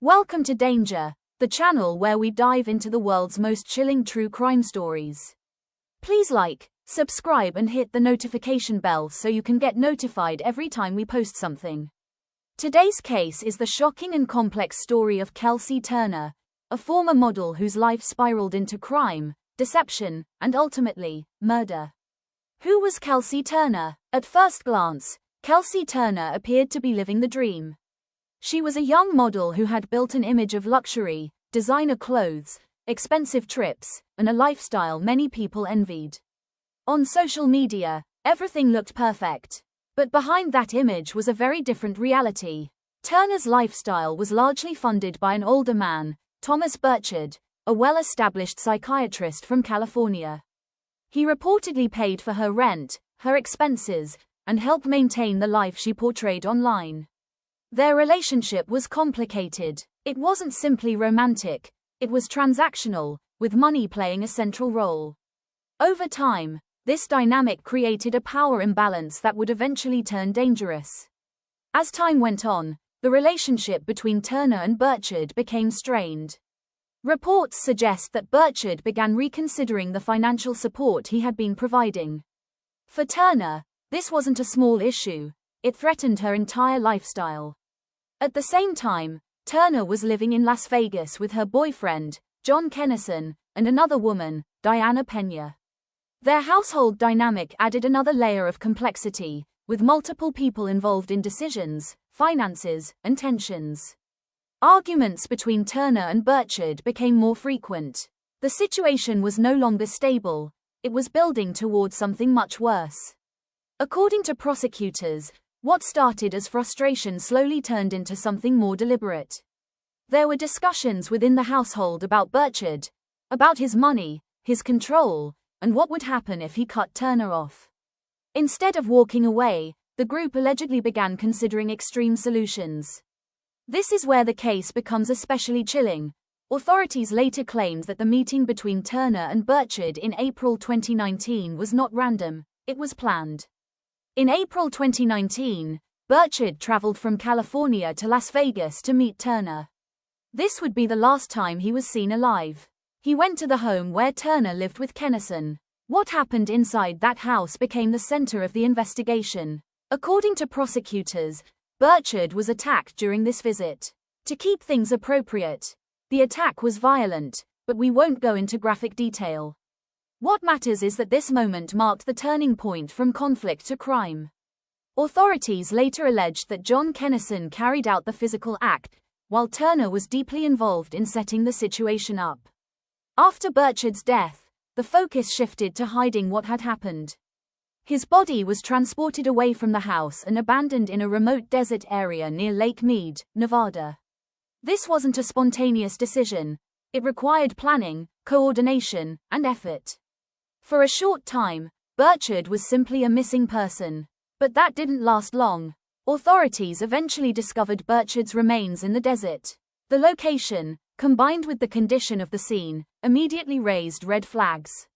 Welcome to Danger, the channel where we dive into the world's most chilling true crime stories. Please like, subscribe and hit the notification bell so you can get notified every time we post something. Today's case is the shocking and complex story of Kelsey Turner, a former model whose life spiraled into crime, deception, and ultimately, murder. Who was Kelsey Turner? At first glance, Kelsey Turner appeared to be living the dream. She was a young model who had built an image of luxury, designer clothes, expensive trips, and a lifestyle many people envied. On social media, everything looked perfect. But behind that image was a very different reality. Turner's lifestyle was largely funded by an older man, Thomas Burchard, a well-established psychiatrist from California. He reportedly paid for her rent, her expenses, and helped maintain the life she portrayed online. Their relationship was complicated. It wasn't simply romantic, it was transactional, with money playing a central role. Over time, this dynamic created a power imbalance that would eventually turn dangerous. As time went on, the relationship between Turner and Burchard became strained. Reports suggest that Burchard began reconsidering the financial support he had been providing. For Turner, this wasn't a small issue, it threatened her entire lifestyle. At the same time, Turner was living in Las Vegas with her boyfriend, John Kennison, and another woman, Diana Pena. Their household dynamic added another layer of complexity, with multiple people involved in decisions, finances, and tensions. Arguments between Turner and Burchard became more frequent. The situation was no longer stable, it was building towards something much worse. According to prosecutors, what started as frustration slowly turned into something more deliberate. There were discussions within the household about Burchard, about his money, his control, and what would happen if he cut Turner off. Instead of walking away, the group allegedly began considering extreme solutions. This is where the case becomes especially chilling. Authorities later claimed that the meeting between Turner and Burchard in April 2019 was not random, it was planned. In April 2019, Burchard traveled from California to Las Vegas to meet Turner. This would be the last time he was seen alive. He went to the home where Turner lived with Kennison. What happened inside that house became the center of the investigation. According to prosecutors, Burchard was attacked during this visit. To keep things appropriate, the attack was violent, but we won't go into graphic detail. What matters is that this moment marked the turning point from conflict to crime. Authorities later alleged that John Kennison carried out the physical act, while Turner was deeply involved in setting the situation up. After Burchard's death, the focus shifted to hiding what had happened. His body was transported away from the house and abandoned in a remote desert area near Lake Mead, Nevada. This wasn't a spontaneous decision, it required planning, coordination, and effort. For a short time, Burchard was simply a missing person. But that didn't last long. Authorities eventually discovered Burchard's remains in the desert. The location, combined with the condition of the scene, immediately raised red flags.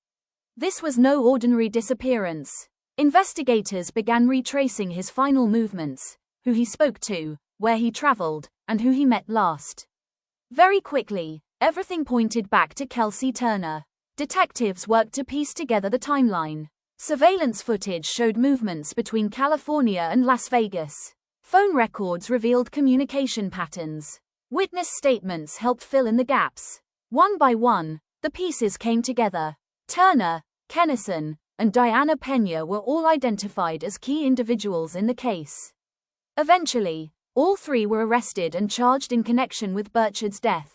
This was no ordinary disappearance. Investigators began retracing his final movements, who he spoke to, where he traveled, and who he met last. Very quickly, everything pointed back to Kelsey Turner. Detectives worked to piece together the timeline. Surveillance footage showed movements between California and Las Vegas. Phone records revealed communication patterns. Witness statements helped fill in the gaps. One by one, the pieces came together. Turner, Kennison, and Diana Pena were all identified as key individuals in the case. Eventually, all three were arrested and charged in connection with Burchard's death.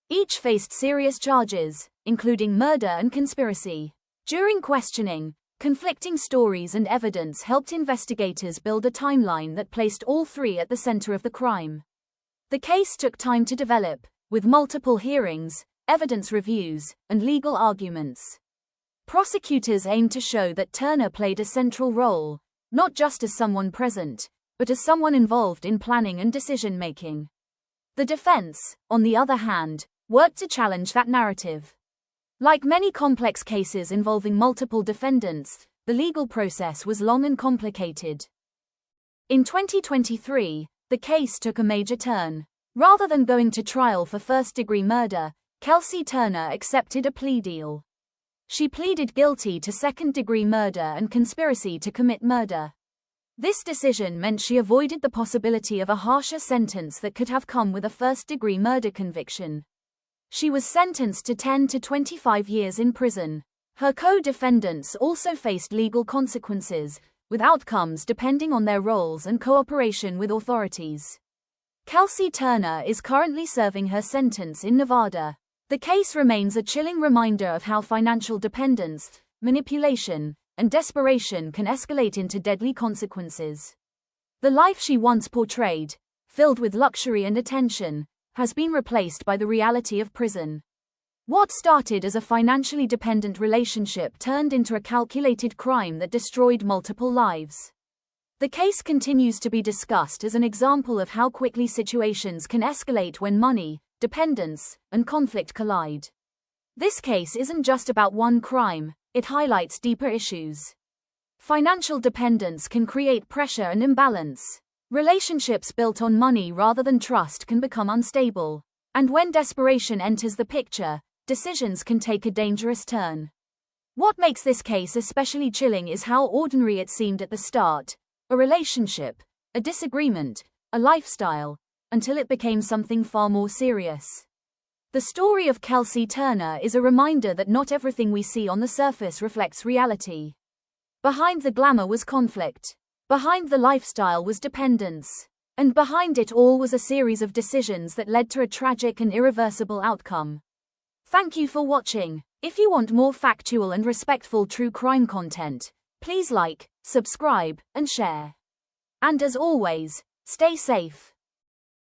Each faced serious charges, including murder and conspiracy. During questioning, conflicting stories and evidence helped investigators build a timeline that placed all three at the center of the crime. The case took time to develop, with multiple hearings, evidence reviews, and legal arguments. Prosecutors aimed to show that Turner played a central role, not just as someone present, but as someone involved in planning and decision-making. The defense, on the other hand, worked to challenge that narrative. Like many complex cases involving multiple defendants, the legal process was long and complicated. In 2023, the case took a major turn. Rather than going to trial for first-degree murder, Kelsey Turner accepted a plea deal. She pleaded guilty to second-degree murder and conspiracy to commit murder. This decision meant she avoided the possibility of a harsher sentence that could have come with a first-degree murder conviction. She was sentenced to 10 to 25 years in prison. Her co-defendants also faced legal consequences, with outcomes depending on their roles and cooperation with authorities. Kelsey Turner is currently serving her sentence in Nevada. The case remains a chilling reminder of how financial dependence, manipulation, and desperation can escalate into deadly consequences. The life she once portrayed, filled with luxury and attention, has been replaced by the reality of prison. What started as a financially dependent relationship turned into a calculated crime that destroyed multiple lives. The case continues to be discussed as an example of how quickly situations can escalate when money, dependence, and conflict collide. This case isn't just about one crime, it highlights deeper issues. Financial dependence can create pressure and imbalance. Relationships built on money rather than trust can become unstable. And when desperation enters the picture, decisions can take a dangerous turn. What makes this case especially chilling is how ordinary it seemed at the start. A relationship, a disagreement, a lifestyle, until it became something far more serious. The story of Kelsey Turner is a reminder that not everything we see on the surface reflects reality. Behind the glamour was conflict. Behind the lifestyle was dependence. And behind it all was a series of decisions that led to a tragic and irreversible outcome. Thank you for watching. If you want more factual and respectful true crime content, please like, subscribe, and share. And as always, stay safe.